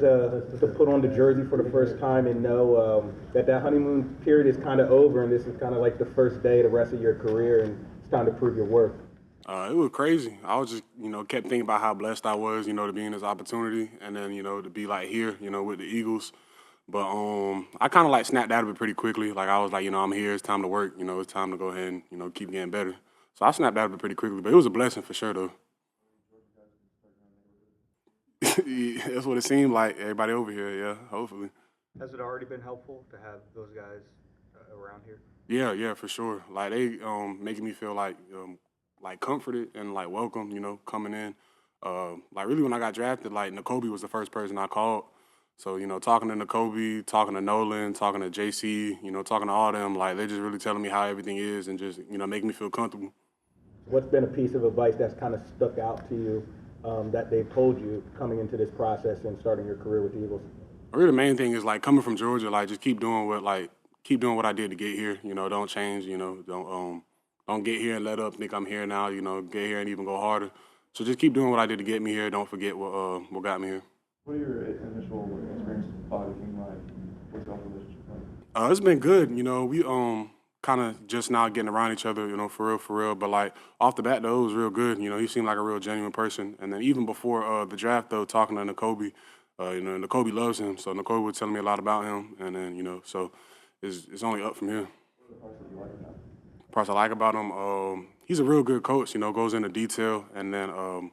To put on the jersey for the first time and know that honeymoon period is kind of over and this is kind of like the first day of the rest of your career and it's time to prove your worth? It was crazy. I was just, kept thinking about how blessed I was, to be in this opportunity and then, to be like here, with the Eagles. But I kind of like snapped out of it pretty quickly. Like I was like, I'm here. It's time to work. It's time to go ahead and keep getting better. So I snapped out of it pretty quickly. But it was a blessing for sure, though. Yeah, that's what it seemed like. Everybody over here, yeah. Hopefully. Has it already been helpful to have those guys around here? Yeah, yeah, for sure. Like they making me feel like comforted and like welcome. Coming in. Like really when I got drafted, like N'Kobe was the first person I called. So, talking to N'Kobe, talking to Nolan, talking to JC, talking to all them, like, they're just really telling me how everything is and just, making me feel comfortable. What's been a piece of advice that's kind of stuck out to you that they've told you coming into this process and starting your career with the Eagles? Really, the main thing is, like, coming from Georgia, like, just keep doing what I did to get here. Don't change, don't get here and let up, think I'm here now, get here and even go harder. So just keep doing what I did to get me here. Don't forget what got me here. What are your initial experiences with Father King like? What's your relationship like? It's been good. We kind of just now getting around each other, for real. But like off the bat though, it was real good. He seemed like a real genuine person. And then even before the draft though, talking to N'Kobe, N'Kobe loves him. So N'Kobe was telling me a lot about him. And then so it's only up from here. What are the parts that you like about him? Parts I like about him, he's a real good coach. Goes into detail, and then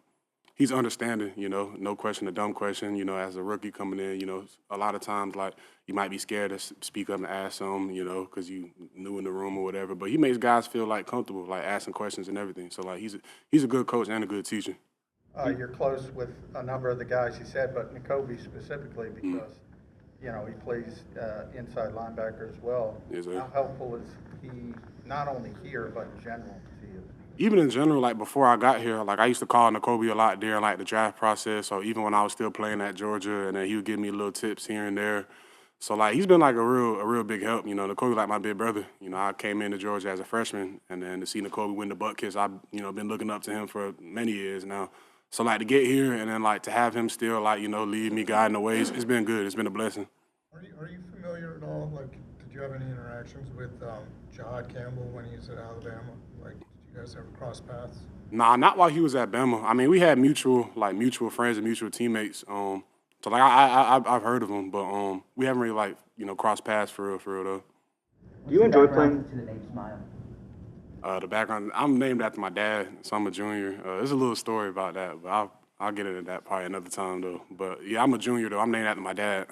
he's understanding, no question, a dumb question, as a rookie coming in, a lot of times, like, you might be scared to speak up and ask them, because you new in the room or whatever, but he makes guys feel, like, comfortable, like, asking questions and everything. So, like, he's a good coach and a good teacher. You're close with a number of the guys you said, but N'Kobe specifically because, he plays inside linebacker as well. Yes, sir. How helpful is he not only here, but in general to you? Even in general, like before I got here, like I used to call N'Kobe a lot during like the draft process, or even when I was still playing at Georgia, and then he would give me little tips here and there. So like he's been like a real big help. N'Kobe like my big brother. I came into Georgia as a freshman, and then to see N'Kobe win the butt kiss, I've been looking up to him for many years now. So like to get here and then like to have him still like lead me, guiding the ways, it's been good. It's been a blessing. Are you familiar at all? Like, did you have any interactions with Jahad Campbell when he was at Alabama? Like, did you guys ever cross paths? Nah, not while he was at Bama. I mean, we had mutual friends and mutual teammates. So like I've heard of him, but we haven't really like crossed paths for real though. Do you enjoy playing? To the name Smael? The background, I'm named after my dad, so I'm a junior. There's a little story about that, but I'll get into that probably another time though. But yeah, I'm a junior though. I'm named after my dad.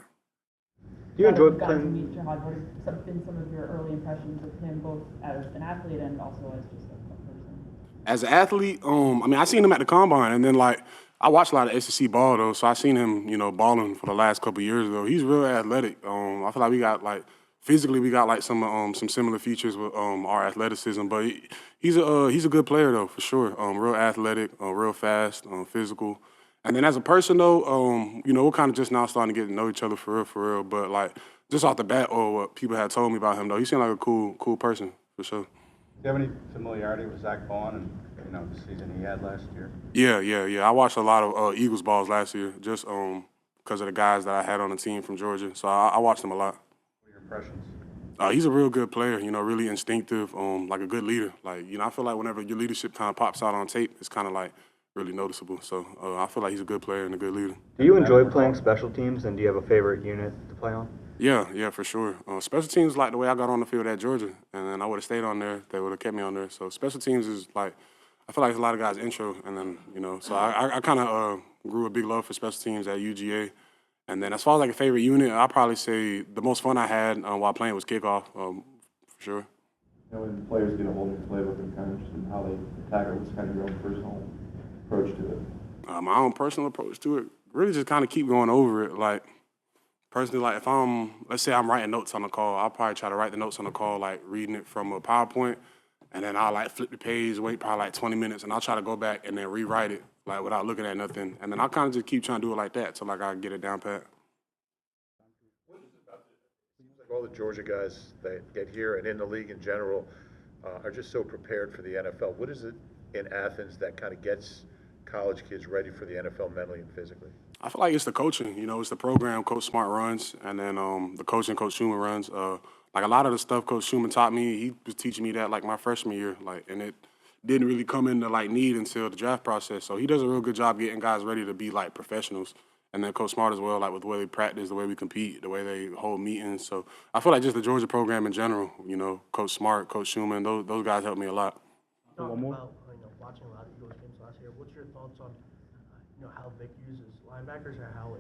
Do you enjoy Got to playing? meet Jahad. What have been some of your early impressions of him, both as an athlete and also as just a person? As an athlete, I mean, I seen him at the combine, and then like I watched a lot of SEC ball though, so I seen him, balling for the last couple of years though. He's real athletic. I feel like we got like physically we got like some similar features with our athleticism, but he's a good player though for sure. Real athletic, real fast, physical. And then as a person though, we're kind of just now starting to get to know each other for real. But like just off the bat, or what people had told me about him though, he seemed like a cool person for sure. Do you have any familiarity with Zack Bone and the season he had last year? Yeah. I watched a lot of Eagles balls last year, just because of the guys that I had on the team from Georgia. So I watched them a lot. What are your impressions? He's a real good player, really instinctive, like a good leader. Like, I feel like whenever your leadership kind of pops out on tape, it's kind of like really noticeable. So I feel like he's a good player and a good leader. Do you enjoy playing special teams, and do you have a favorite unit to play on? Yeah, for sure. Special teams, like the way I got on the field at Georgia, and then I would have stayed on there. They would have kept me on there. So special teams is like, I feel like it's a lot of guys' intro, and then so I kind of grew a big love for special teams at UGA. And then as far as like a favorite unit, I'd probably say the most fun I had while playing was kickoff, for sure. When players get a hold of your playbook, I'm kind of interested in how they attack it. What's kind of your own personal approach to it? My own personal approach to it, really just kind of keep going over it. Like, personally, like if let's say I'm writing notes on the call, I'll probably try to write the notes on the call, like reading it from a PowerPoint, and then I'll like flip the page, wait probably like 20 minutes, and I'll try to go back and then rewrite it, like without looking at nothing. And then I'll kind of just keep trying to do it like that till like I get it down pat. Seems like all the Georgia guys that get here and in the league in general are just so prepared for the NFL. What is it in Athens that kind of gets college kids ready for the NFL mentally and physically? I feel like it's the coaching. You know, it's the program Coach Smart runs, and then the coaching Coach Schumann runs. Like a lot of the stuff Coach Schumann taught me, he was teaching me that like my freshman year, like, and it didn't really come into like need until the draft process. So he does a real good job getting guys ready to be like professionals. And then Coach Smart as well, like with the way they practice, the way we compete, the way they hold meetings. So I feel like just the Georgia program in general, you know, Coach Smart, Coach Schumann, those guys helped me a lot. Talking about, watching a lot of Eagles games last year, what's your thoughts on, how Vic uses linebackers, or how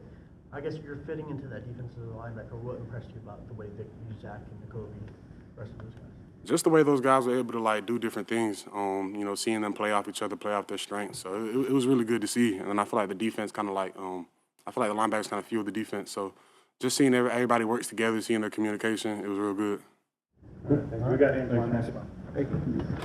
I guess you're fitting into that defensive linebacker. What impressed you about the way Vic used Zack and Jacoby, the rest of those guys? Just the way those guys were able to like do different things. Seeing them play off each other, play off their strengths. So it was really good to see. And I feel like the defense kind of like, I feel like the linebackers kind of fueled the defense. So just seeing everybody works together, seeing their communication, it was real good. We got Antoine next one. Thank you.